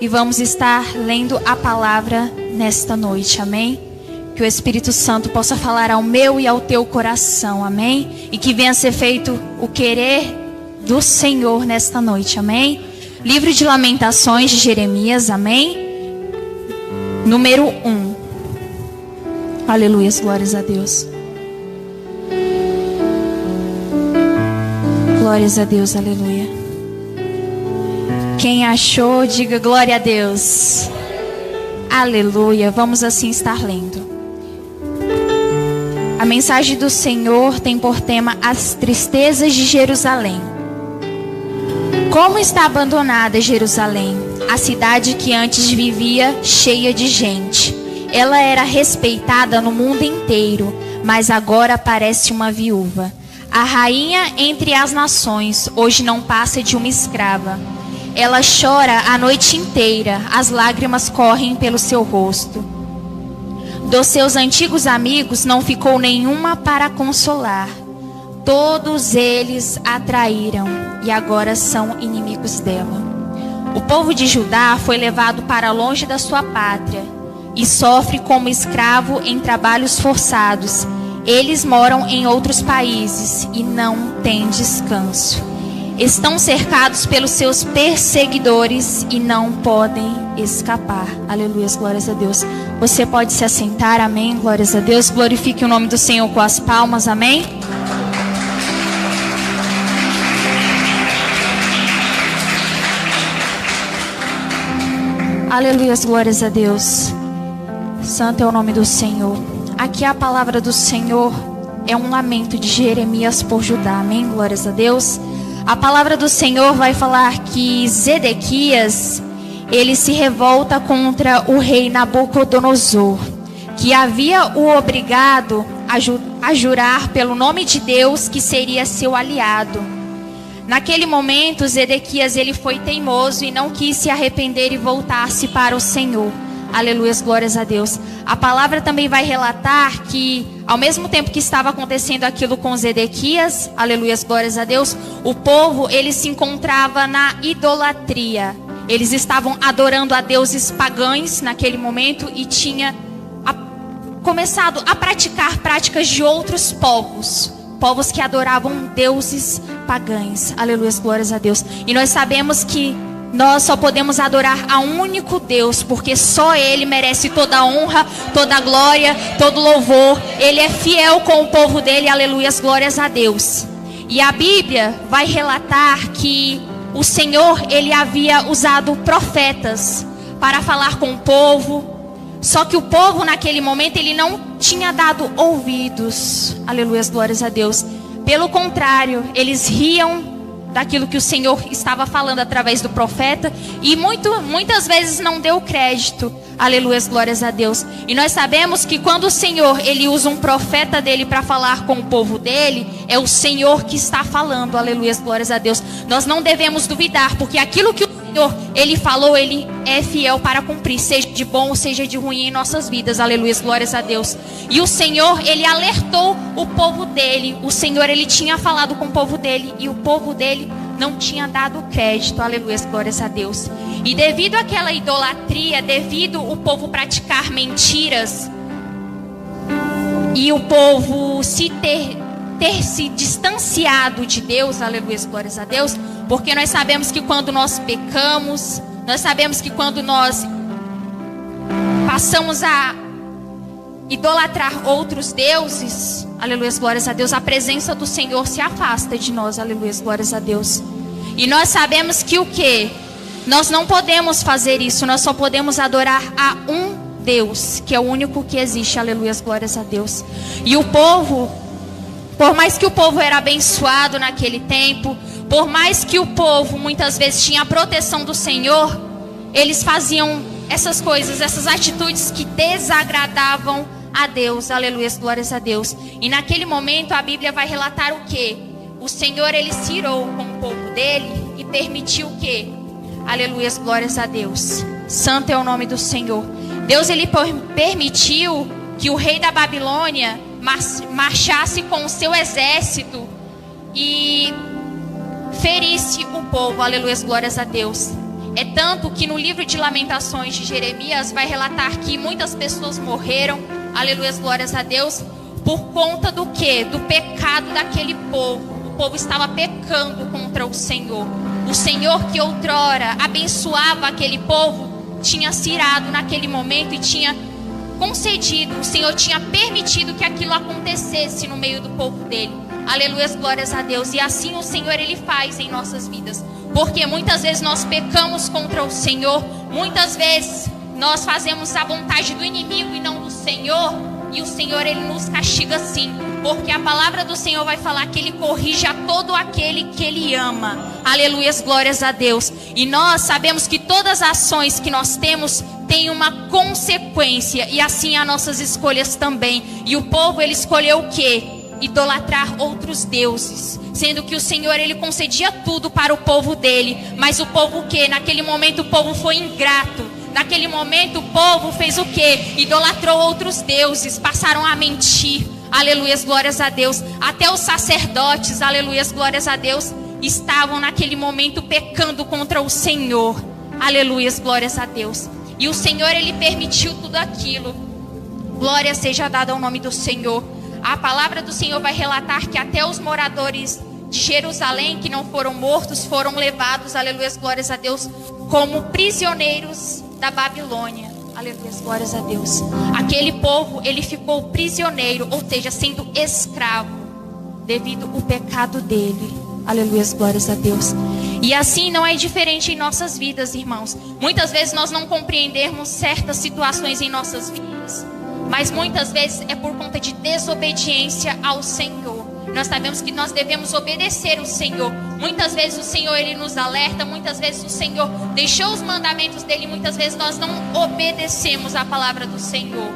e vamos estar lendo a palavra nesta noite, amém? Que o Espírito Santo possa falar ao meu e ao teu coração, amém? E que venha ser feito o querer do Senhor nesta noite, amém? Livro de Lamentações de Jeremias, amém? Número 1. Aleluia, glórias a Deus. Glórias a Deus, aleluia. Quem achou, diga glória a Deus. Aleluia, vamos assim estar lendo. A mensagem do Senhor tem por tema as tristezas de Jerusalém. Como está abandonada Jerusalém, a cidade que antes vivia cheia de gente. Ela era respeitada no mundo inteiro, mas agora parece uma viúva. A rainha entre as nações hoje não passa de uma escrava. Ela chora a noite inteira, as lágrimas correm pelo seu rosto. Dos seus antigos amigos não ficou nenhuma para consolar. Todos eles a traíram e agora são inimigos dela. O povo de Judá foi levado para longe da sua pátria e sofre como escravo em trabalhos forçados. Eles moram em outros países e não têm descanso. Estão cercados pelos seus perseguidores e não podem escapar. Aleluia, glórias a Deus. Você pode se assentar, amém, glórias a Deus. Glorifique o nome do Senhor com as palmas, amém. Aleluia, glórias a Deus. Santo é o nome do Senhor. Aqui a palavra do Senhor é um lamento de Jeremias por Judá, amém, glórias a Deus. A palavra do Senhor vai falar que Zedequias, ele se revolta contra o rei Nabucodonosor, que havia o obrigado a jurar pelo nome de Deus que seria seu aliado. Naquele momento, Zedequias ele foi teimoso e não quis se arrepender e voltar-se para o Senhor. Aleluia, glórias a Deus. A palavra também vai relatar que, ao mesmo tempo que estava acontecendo aquilo com Zedequias, aleluia, glórias a Deus, o povo, ele se encontrava na idolatria. Eles estavam adorando a deuses pagãos naquele momento e tinha começado a praticar práticas de outros povos. Povos que adoravam deuses pagãos. Aleluia, glórias a Deus. E nós sabemos que nós só podemos adorar a um único Deus, porque só Ele merece toda a honra, toda a glória, todo louvor. Ele é fiel com o povo dele, aleluia, glórias a Deus. E a Bíblia vai relatar que o Senhor, Ele havia usado profetas para falar com o povo. Só que o povo naquele momento, ele não tinha dado ouvidos, aleluia, glórias a Deus. Pelo contrário, eles riam daquilo que o Senhor estava falando através do profeta e muitas vezes não deu crédito, aleluia, glórias a Deus. E nós sabemos que quando o Senhor ele usa um profeta dele para falar com o povo dele, é o Senhor que está falando, aleluia, glórias a Deus. Nós não devemos duvidar, porque aquilo que o Senhor ele falou, ele é fiel para cumprir, seja de bom ou seja de ruim em nossas vidas, aleluia, glórias a Deus. E o Senhor, ele alertou o povo dele, o Senhor, ele tinha falado com o povo dele e o povo dele não tinha dado crédito, aleluia, glórias a Deus. E devido àquela idolatria, devido o povo praticar mentiras e o povo ter se distanciado de Deus, aleluia, glórias a Deus, porque nós sabemos que quando nós pecamos, nós sabemos que quando nós passamos a idolatrar outros deuses, aleluia, glórias a Deus, a presença do Senhor se afasta de nós, aleluia, glórias a Deus. E nós sabemos que o quê? Nós não podemos fazer isso, nós só podemos adorar a um Deus, que é o único que existe, aleluia, glórias a Deus. E o povo, por mais que o povo era abençoado naquele tempo, por mais que o povo muitas vezes tinha a proteção do Senhor, eles faziam essas coisas, essas atitudes que desagradavam a Deus, aleluia, glórias a Deus. E naquele momento a Bíblia vai relatar o quê? O Senhor ele se irou com o povo dele e permitiu o quê? Aleluia, glórias a Deus. Santo é o nome do Senhor. Deus ele permitiu que o rei da Babilônia marchasse com o seu exército e ferisse o povo, aleluia, glórias a Deus. É tanto que no livro de Lamentações de Jeremias vai relatar que muitas pessoas morreram, aleluia, glórias a Deus, por conta do quê? Do pecado daquele povo. O povo estava pecando contra o Senhor. O Senhor que outrora abençoava aquele povo, tinha se irado naquele momento e tinha concedido, o Senhor tinha permitido que aquilo acontecesse no meio do povo dele. Aleluia, glórias a Deus. E assim o Senhor, Ele faz em nossas vidas. Porque muitas vezes nós pecamos contra o Senhor, muitas vezes nós fazemos a vontade do inimigo e não do Senhor, e o Senhor, Ele nos castiga sim, porque a palavra do Senhor vai falar que Ele corrige a todo aquele que Ele ama. Aleluia, glórias a Deus. E nós sabemos que todas as ações que nós temos têm uma consequência, e assim as nossas escolhas também. E o povo, ele escolheu o quê? Idolatrar outros deuses, sendo que o Senhor, Ele concedia tudo para o povo dele, mas o povo o quê? Naquele momento o povo foi ingrato. Naquele momento o povo fez o quê? Idolatrou outros deuses, passaram a mentir. Aleluia, glórias a Deus. Até os sacerdotes, aleluia, glórias a Deus, estavam naquele momento pecando contra o Senhor. Aleluia, glórias a Deus. E o Senhor, Ele permitiu tudo aquilo. Glória seja dada ao nome do Senhor. A palavra do Senhor vai relatar que até os moradores de Jerusalém que não foram mortos foram levados, aleluia, glórias a Deus, como prisioneiros da Babilônia. Aleluia, glórias a Deus. Aquele povo, ele ficou prisioneiro, ou seja, sendo escravo, devido ao pecado dele. Aleluia, glórias a Deus. E assim não é diferente em nossas vidas, irmãos. Muitas vezes nós não compreendemos certas situações em nossas vidas, mas muitas vezes é por conta de desobediência ao Senhor. Nós sabemos que nós devemos obedecer o Senhor. Muitas vezes o Senhor, Ele nos alerta. Muitas vezes o Senhor deixou os mandamentos dEle. Muitas vezes nós não obedecemos a palavra do Senhor.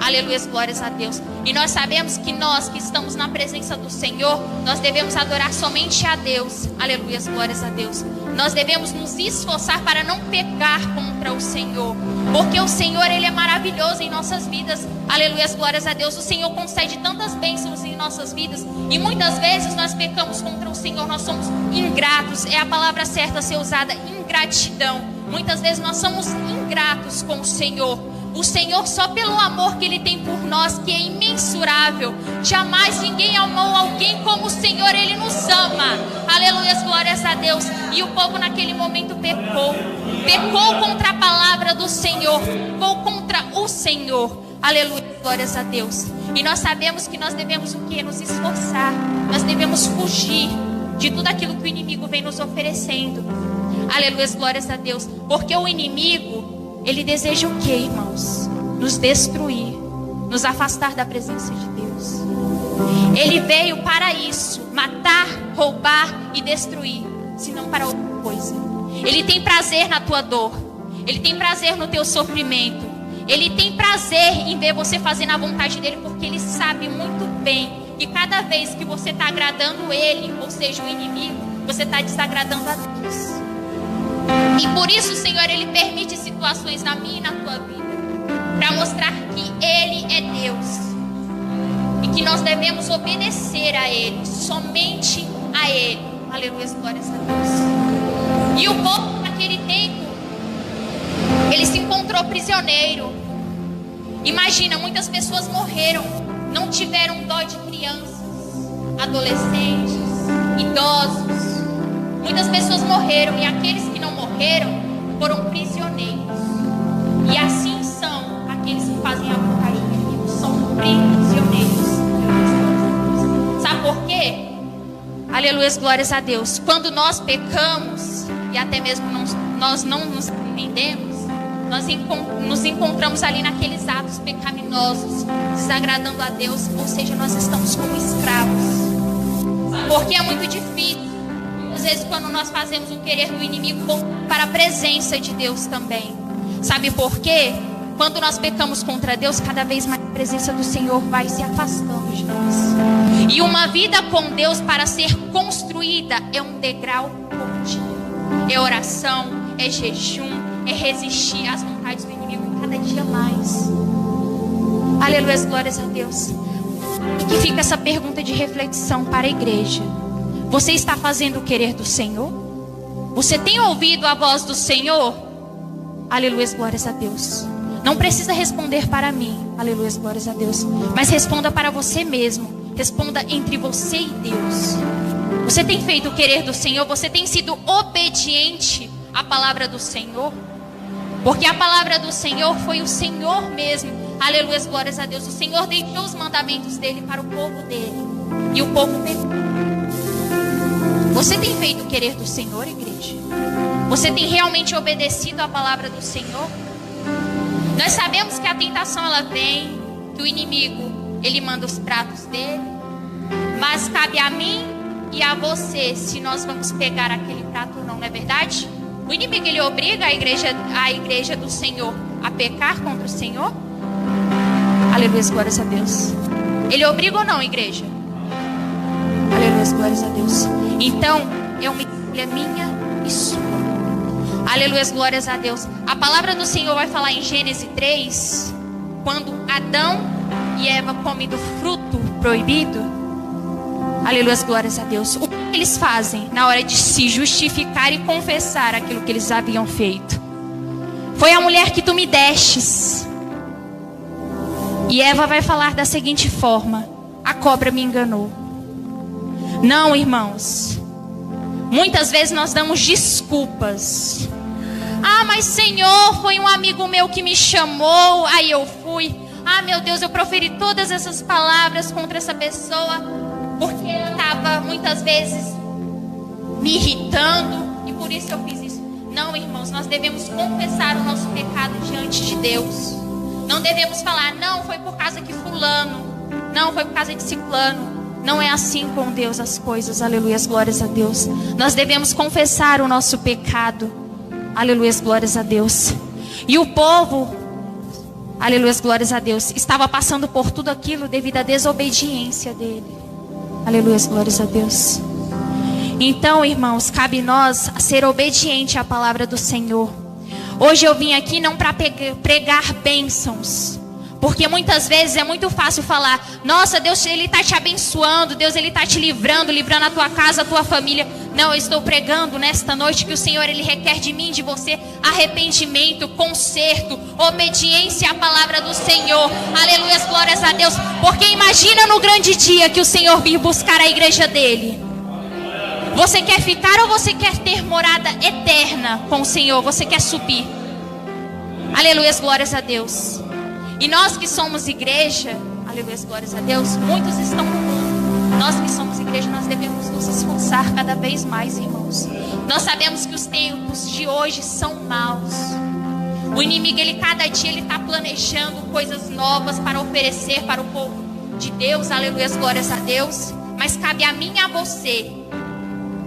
Aleluia, glórias a Deus. E nós sabemos que nós que estamos na presença do Senhor, nós devemos adorar somente a Deus. Aleluia, glórias a Deus. Nós devemos nos esforçar para não pecar contra o Senhor, porque o Senhor, Ele é maravilhoso em nossas vidas. Aleluia, glórias a Deus. O Senhor concede tantas bênçãos em nossas vidas, e muitas vezes nós pecamos contra o Senhor. Nós somos ingratos, é a palavra certa a ser usada, ingratidão. Muitas vezes nós somos ingratos com o Senhor. O Senhor, só pelo amor que Ele tem por nós, que é imensurável. Jamais ninguém amou alguém como o Senhor, Ele nos ama. Aleluia, glórias a Deus. E o povo naquele momento pecou. Pecou contra a palavra do Senhor. Pecou contra o Senhor. Aleluia, glórias a Deus. E nós sabemos que nós devemos o quê? Nos esforçar. Nós devemos fugir de tudo aquilo que o inimigo vem nos oferecendo. Aleluia, glórias a Deus. Porque o inimigo, ele deseja o que, irmãos? Nos destruir, nos afastar da presença de Deus. Ele veio para isso, matar, roubar e destruir, senão para outra coisa. Ele tem prazer na tua dor, Ele tem prazer no teu sofrimento, Ele tem prazer em ver você fazendo a vontade dEle, porque Ele sabe muito bem que cada vez que você está agradando Ele, ou seja, o inimigo, você está desagradando a Deus. E por isso o Senhor, Ele permite situações na minha e na tua vida, para mostrar que Ele é Deus, e que nós devemos obedecer a Ele, somente a Ele. Aleluia, glórias a Deus. E o povo naquele tempo, ele se encontrou prisioneiro. Imagina, muitas pessoas morreram, não tiveram dó de crianças, adolescentes, idosos. Muitas pessoas morreram, e aqueles que não morreram foram prisioneiros. E assim são aqueles que fazem a vontade do inimigo, são prisioneiros. Sabe por quê? Aleluia, glórias a Deus. Quando nós pecamos, e até mesmo nós não nos arrependemos, nós nos encontramos ali naqueles atos pecaminosos, desagradando a Deus, ou seja, nós estamos como escravos. Porque é muito difícil. Às vezes, quando nós fazemos o querer do inimigo, para a presença de Deus também. Sabe por quê? Quando nós pecamos contra Deus, cada vez mais a presença do Senhor vai se afastando de nós. E uma vida com Deus, para ser construída, é um degrau por dia. É oração, é jejum, é resistir às vontades do inimigo cada dia mais. Aleluia, glórias a Deus. E que fica essa pergunta de reflexão para a igreja. Você está fazendo o querer do Senhor? Você tem ouvido a voz do Senhor? Aleluia, glórias a Deus. Não precisa responder para mim, aleluia, glórias a Deus, mas responda para você mesmo. Responda entre você e Deus. Você tem feito o querer do Senhor? Você tem sido obediente à palavra do Senhor? Porque a palavra do Senhor foi o Senhor mesmo, aleluia, glórias a Deus. O Senhor deixou os mandamentos dele para o povo dele, e o povo pecou. Você tem feito o querer do Senhor, igreja? Você tem realmente obedecido à palavra do Senhor? Nós sabemos que a tentação ela vem, que o inimigo ele manda os pratos dele, mas cabe a mim e a você se nós vamos pegar aquele prato ou não, não é verdade? O inimigo ele obriga a igreja do Senhor a pecar contra o Senhor? Aleluia, glórias a Deus. Ele obriga ou não, igreja? Aleluia, glórias a Deus. Então, é uma escolha minha e sua. Aleluia, glórias a Deus. A palavra do Senhor vai falar em Gênesis 3, quando Adão e Eva comem do fruto proibido. Aleluia, glórias a Deus. O que eles fazem na hora de se justificar e confessar aquilo que eles haviam feito? Foi a mulher que tu me destes. E Eva vai falar da seguinte forma: a cobra me enganou. Não, irmãos. Muitas vezes nós damos desculpas. Ah, mas Senhor, foi um amigo meu que me chamou, aí eu fui. Ah, meu Deus, eu proferi todas essas palavras contra essa pessoa, porque ela estava muitas vezes me irritando, e por isso eu fiz isso. Não, irmãos, nós devemos confessar o nosso pecado diante de Deus. Não devemos falar, não, foi por causa que fulano, não, foi por causa de ciclano. Não é assim com Deus as coisas, aleluia, glórias a Deus. Nós devemos confessar o nosso pecado, aleluia, glórias a Deus. E o povo, aleluia, glórias a Deus, estava passando por tudo aquilo devido à desobediência dele. Aleluia, glórias a Deus. Então, irmãos, cabe nós ser obediente à palavra do Senhor. Hoje eu vim aqui não para pregar bênçãos, porque muitas vezes é muito fácil falar, nossa, Deus ele está te abençoando, Deus ele está te livrando a tua casa, a tua família. Não, eu estou pregando nesta noite que o Senhor ele requer de mim, de você, arrependimento, conserto, obediência à palavra do Senhor. Aleluia, glórias a Deus. Porque imagina no grande dia que o Senhor vir buscar a igreja dele. Você quer ficar ou você quer ter morada eterna com o Senhor? Você quer subir? Aleluia, glórias a Deus. E nós que somos igreja, aleluia, glórias a Deus, muitos estão no mundo. Nós que somos igreja, nós devemos nos esforçar cada vez mais, irmãos. Nós sabemos que os tempos de hoje são maus. O inimigo, ele cada dia, ele está planejando coisas novas para oferecer para o povo de Deus, aleluia, glórias a Deus. Mas cabe a mim e a você,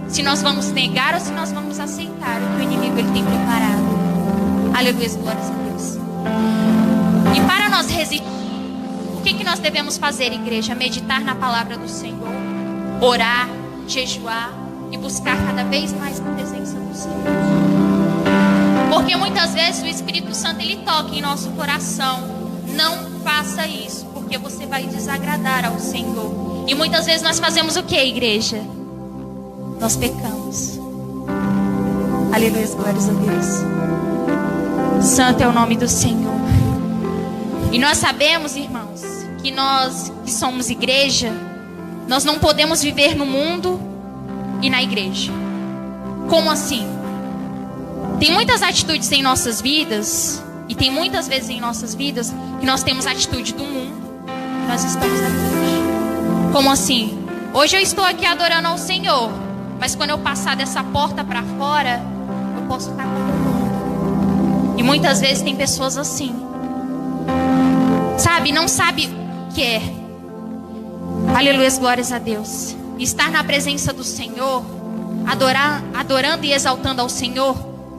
se nós vamos negar ou se nós vamos aceitar o que o inimigo ele tem preparado. Aleluia, glórias a Deus. E para nós resistir, o que nós devemos fazer, igreja? Meditar na palavra do Senhor, orar, jejuar e buscar cada vez mais a presença do Senhor. Porque muitas vezes o Espírito Santo ele toca em nosso coração. Não faça isso, porque você vai desagradar ao Senhor. E muitas vezes nós fazemos o que, igreja? Nós pecamos. Aleluia, glórias a Deus. Santo é o nome do Senhor. E nós sabemos, irmãos, que nós que somos igreja, nós não podemos viver no mundo e na igreja. Como assim? Tem muitas atitudes em nossas vidas, e tem muitas vezes em nossas vidas, que nós temos a atitude do mundo, e nós estamos na igreja. Como assim? Hoje eu estou aqui adorando ao Senhor, mas quando eu passar dessa porta para fora, eu posso estar com o mundo. E muitas vezes tem pessoas assim, sabe, não sabe o que é. Aleluia, glórias a Deus. Estar na presença do Senhor, adorando e exaltando ao Senhor,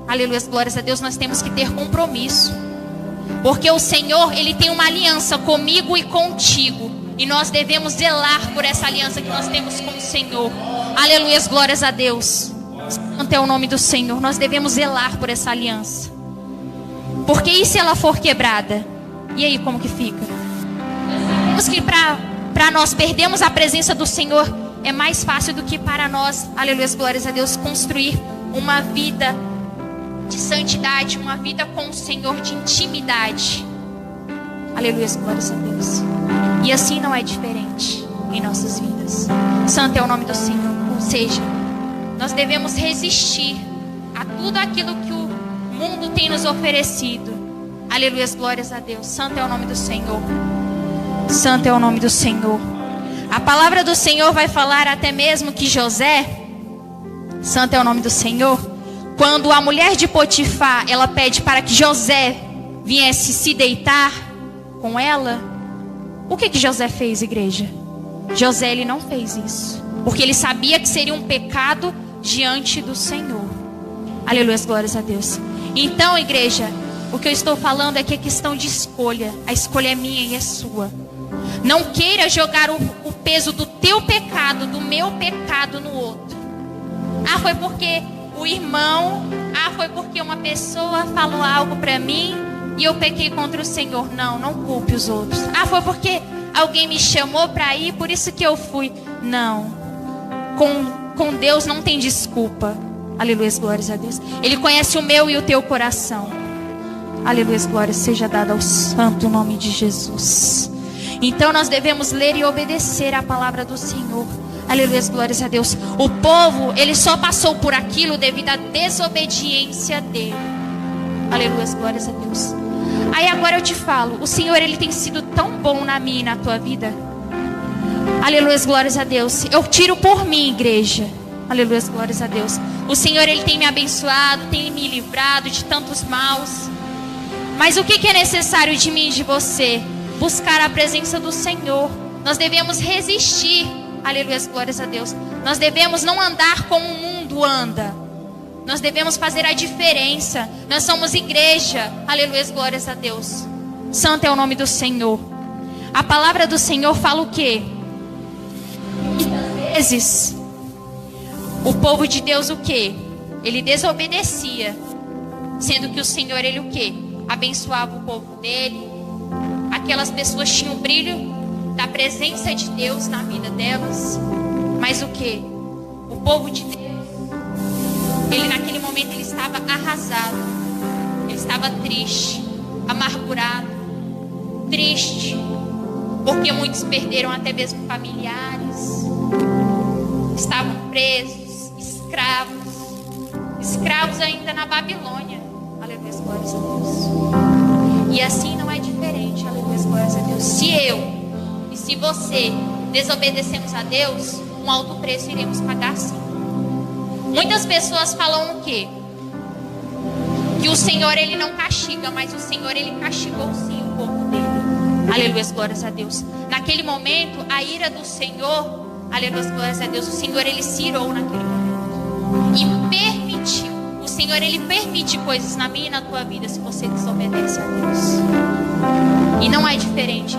aleluia, glórias a Deus, nós temos que ter compromisso. Porque o Senhor, Ele tem uma aliança comigo e contigo. E nós devemos zelar por essa aliança que nós temos com o Senhor. Aleluia, glórias a Deus. Santo é o nome do Senhor. Nós devemos zelar por essa aliança. Porque e se ela for quebrada? E aí, como que fica? Nós sabemos que para nós perdermos a presença do Senhor é mais fácil do que para nós, aleluia, glórias a Deus, construir uma vida de santidade, uma vida com o Senhor, de intimidade. Aleluia, glórias a Deus. E assim não é diferente em nossas vidas. Santo é o nome do Senhor. Ou seja, nós devemos resistir a tudo aquilo que o mundo tem nos oferecido. Aleluia, glórias a Deus. Santo é o nome do Senhor. Santo é o nome do Senhor. A palavra do Senhor vai falar até mesmo que José, santo é o nome do Senhor, quando a mulher de Potifar, ela pede para que José viesse se deitar com ela, o que José fez, igreja? José, ele não fez isso, porque ele sabia que seria um pecado diante do Senhor. Aleluia, glórias a Deus. Então, igreja, o que eu estou falando é que é questão de escolha. A escolha é minha e é sua. Não queira jogar o peso do teu pecado, do meu pecado no outro. Ah, foi porque o irmão, foi porque uma pessoa falou algo para mim e eu pequei contra o Senhor. Não, não culpe os outros. Ah, foi porque alguém me chamou para ir, por isso que eu fui. Não. Com Deus não tem desculpa. Aleluia, glórias a Deus. Ele conhece o meu e o teu coração. Aleluia, glória seja dada ao santo nome de Jesus. Então nós devemos ler e obedecer a palavra do Senhor. Aleluia, glórias a Deus. O povo, ele só passou por aquilo devido à desobediência dele. Aleluia, glórias a Deus. Aí agora eu te falo, o Senhor, ele tem sido tão bom na minha e na tua vida. Aleluia, glórias a Deus. Eu tiro por mim, igreja. Aleluia, glórias a Deus. O Senhor, ele tem me abençoado, tem me livrado de tantos maus. Mas o que é necessário de mim e de você? Buscar a presença do Senhor. Nós devemos resistir. Aleluia, glórias a Deus. Nós devemos não andar como o mundo anda. Nós devemos fazer a diferença. Nós somos igreja. Aleluia, glórias a Deus. Santo é o nome do Senhor. A palavra do Senhor fala o quê? Muitas vezes o povo de Deus o quê? Ele desobedecia. Sendo que o Senhor, ele o quê? Abençoava o povo dele. Aquelas pessoas tinham o brilho da presença de Deus na vida delas. Mas o que? O povo de Deus, ele naquele momento ele estava arrasado. Ele estava triste, amargurado, triste, porque muitos perderam até mesmo familiares. Estavam presos, escravos ainda na Babilônia. Aleluia, glórias a Deus. E assim não é diferente, aleluia, glórias a Deus. Se eu e se você desobedecemos a Deus, um alto preço iremos pagar sim. Muitas pessoas falam o quê? Que o Senhor, ele não castiga, mas o Senhor, ele castigou sim o povo dele. Aleluia, glórias a Deus. Naquele momento, a ira do Senhor, aleluia, glórias a Deus, o Senhor, ele se irou naquele momento. E permitiu. O Senhor, ele permite coisas na minha e na tua vida se você desobedece a Deus. E não é diferente.